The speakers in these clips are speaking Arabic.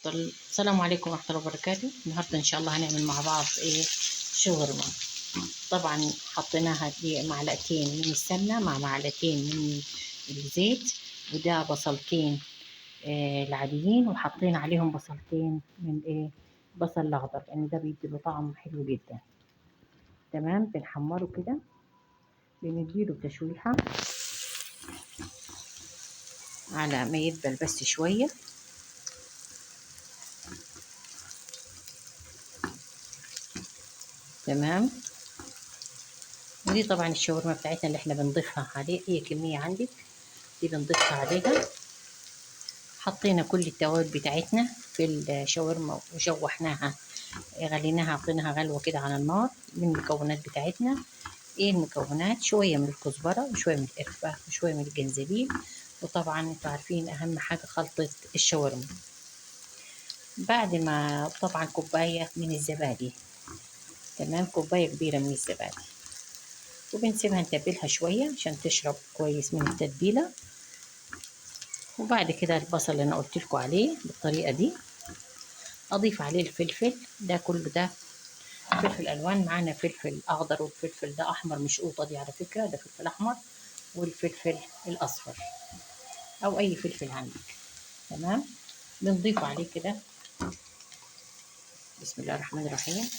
السلام عليكم ورحمة الله وبركاته. النهاردة إن شاء الله هنعمل مع بعض شاورما. طبعا حطيناها دي معلقتين من السمنة مع معلقتين من الزيت، وده بصلتين العاديين، وحطينا عليهم بصلتين من بصل الأخضر، لأن ده بيدي له طعم حلو جدا. تمام، بنحمره كده، بنديله تشويحة على ما يدبل بس شوية. تمام، ودي طبعا الشاورما بتاعتنا اللي احنا بنضيفها عليه، هي كمية عندك دي بنضيفها عليها. حطينا كل التوابل بتاعتنا في الشاورما وشوحناها، غليناها، حطيناها غلوة كده على النار. من المكونات بتاعتنا المكونات: شوية من الكزبرة، وشوية من القرفة، وشوية من الجنزبيل، وطبعا انتوا عارفين اهم حاجة خلطة الشاورما. بعد ما طبعا كوباية من الزبادي، تمام، كوباية كبيرة من الزبادي، وبنسيبها نتبلها شوية عشان تشرب كويس من التتبيلة. وبعد كده البصل اللي انا قلت لكم عليه بالطريقة دي، اضيف عليه الفلفل ده كله، ده فلفل الوان، معانا فلفل اخضر، والفلفل ده احمر، مش قوطه دي على فكره، ده فلفل احمر، والفلفل الاصفر او اي فلفل عندك. تمام، بنضيف عليه كده. بسم الله الرحمن الرحيم.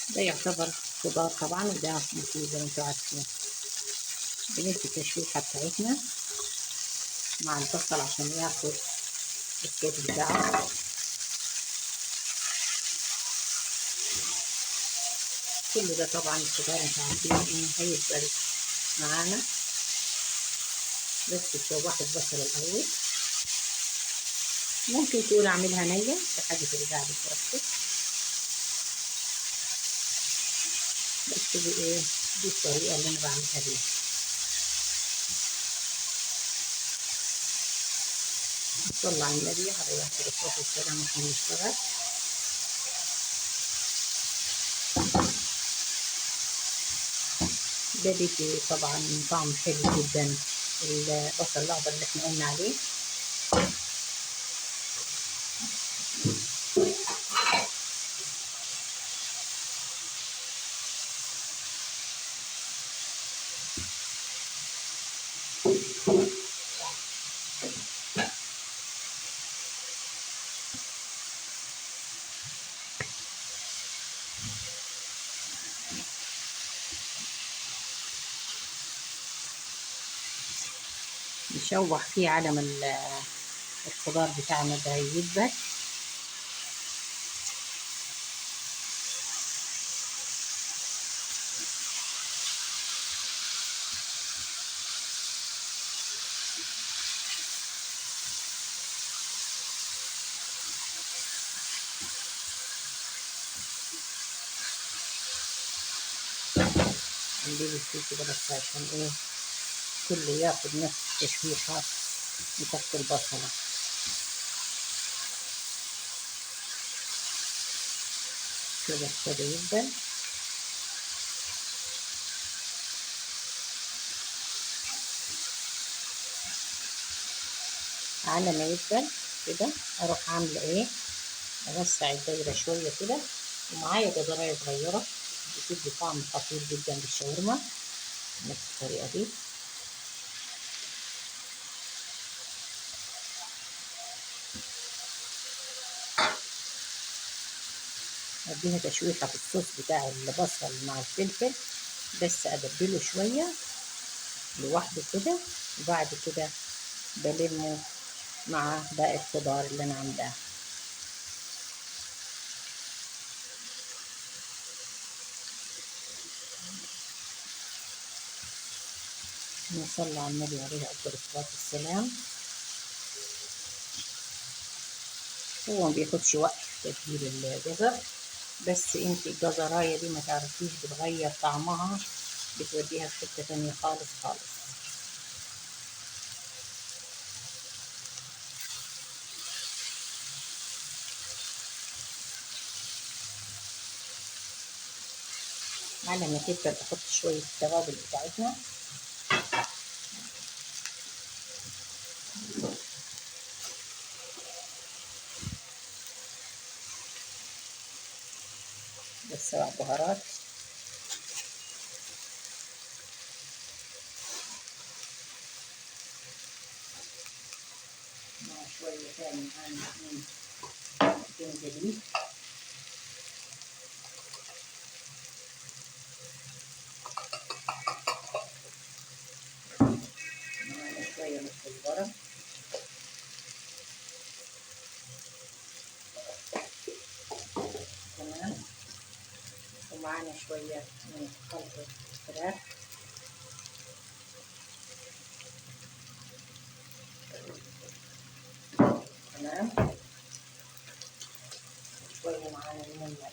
ده يعتبر خضار طبعا، وده مثل زي ما انتوا عارفين. بندي التشويحه بتاعتنا مع البصل عشان ياخد الصوت بتاعه. كل ده طبعا الخضار انتوا عارفين انه هيدبل معانا، بس تشوحوا البصل الاول. ممكن تقول اعملها نيه، لحد ترجع لي براحتك، بس دي الطريقه اللي انا بعملها بيها. صلى على النبي عليه الصلاه والسلام واحنا بنشتغل. ده بيدي طبعا طعم حلو جدا، البصل الاخضر اللي احنا قلنا عليه. نشوح فيه على ما الخضار بتاعنا ده يدبل. نجيب فيه كده بس عشان كله ياخد نفس التشويحة بتاعت البصلة كده. ابتدى يدبل. على ما يدبل كده اروح عامله اوسع الدايره شويه كده، ومعايا جزرايه صغيره بتدي طعم خطير جدا للشاورما، نفس الطريقه دي. اديها تشويحه في الصوص بتاع البصل مع الفلفل، بس ادبله شويه لوحده كده، وبعد كده بلمه مع باقي الخضار اللي انا عاملاه. نصلي على النبي عليه افضل الصلاه والسلام. هو ما بياخدش وقت في تتبيل الجزر، بس انت الجزرايه دي ما تعرفيش بتغير طعمها، بتوديها في حته تانية خالص خالص. على ما تبدأ تحط شويه التوابل بتاعتنا. 7 بهارات. مع شوية تاني معانا من الجنزبيل. معانا شوية من الكزبرة. تمام. ومعانا شوية من خلطة الفراخ. تمام. شوية معانا من الملح.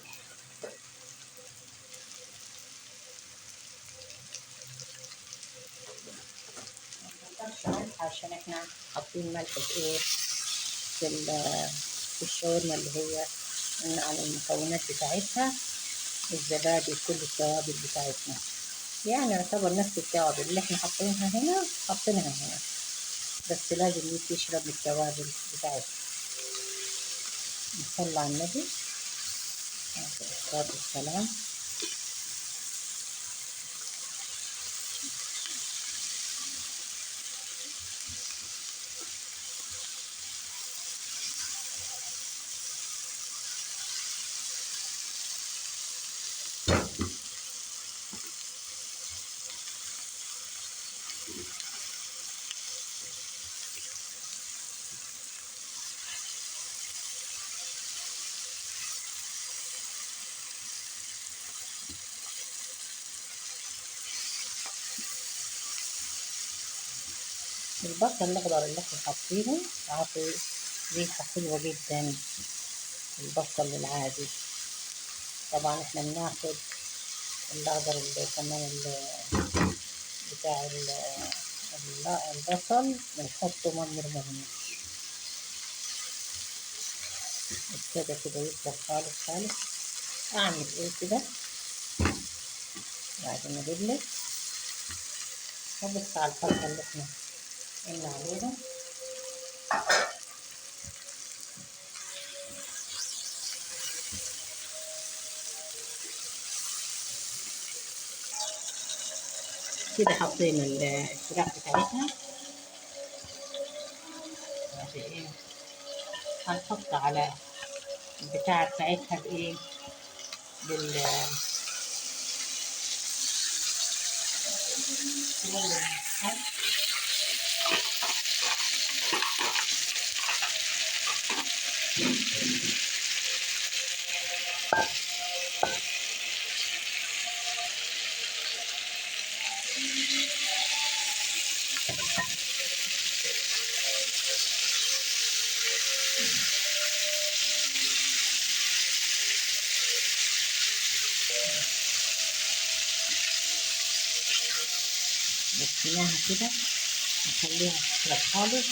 مكترش ملح عشان احنا حاطين ملح في ايه، في الشاورما اللي هي على المكونات بتاعتها، الزبادي وكل التوابل بتاعتنا، يعني يعتبر نفس التوابل اللي احنا حاطينها هنا حاطينها هنا، بس لازم تشرب من التوابل بتاعتها. نصلي على النبي عليه الصلاة والسلام. البصل الأخضر اللي احنا حاطينه عاطي ريحة حلوة جدا. البصل العادي طبعا احنا بناخد الأخضر اللي كمان بتاع البصل بنحطه مرمى ابتدى كده يكبر خالص خالص. اعمل ايه كده بعد ما دبلت، وبص على الفرخة اللي احنا قلنا عليها. كده حطينا الفراخ بتاعتنا. بعد ايه هنحط على البتاعة بتاعتها بايه، بال بسيناها كده نخليها تشرب خالص.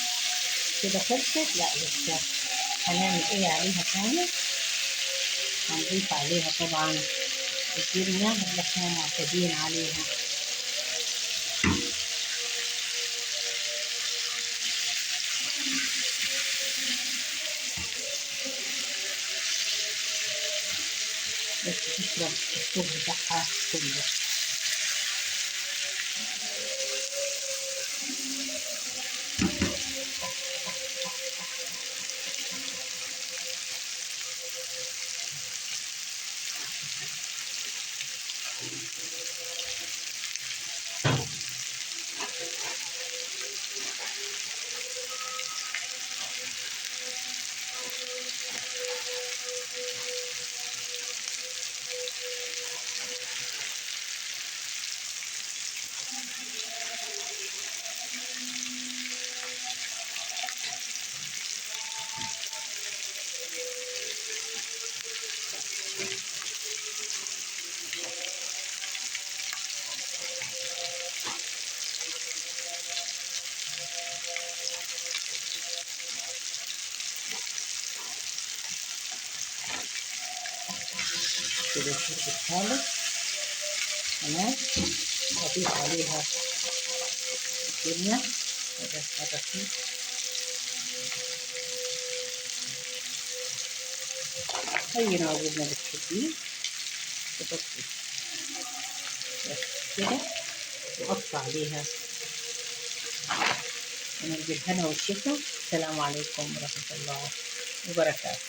كده خلصت؟ لا لسه. هنعمل ايه عليها تاني؟ هنضيف عليها طبعا الجبنة اللي احنا معتادين عليها. بس تشرب الصوص بتاعها كله. كده شربت خالص. تمام. أضيف عليها جبنة. هذا فيه أي نوع جبنة بتحبيه تحطي بس كده، وقطع عليها من بالهنا والشفا. السلام عليكم ورحمة الله وبركاته.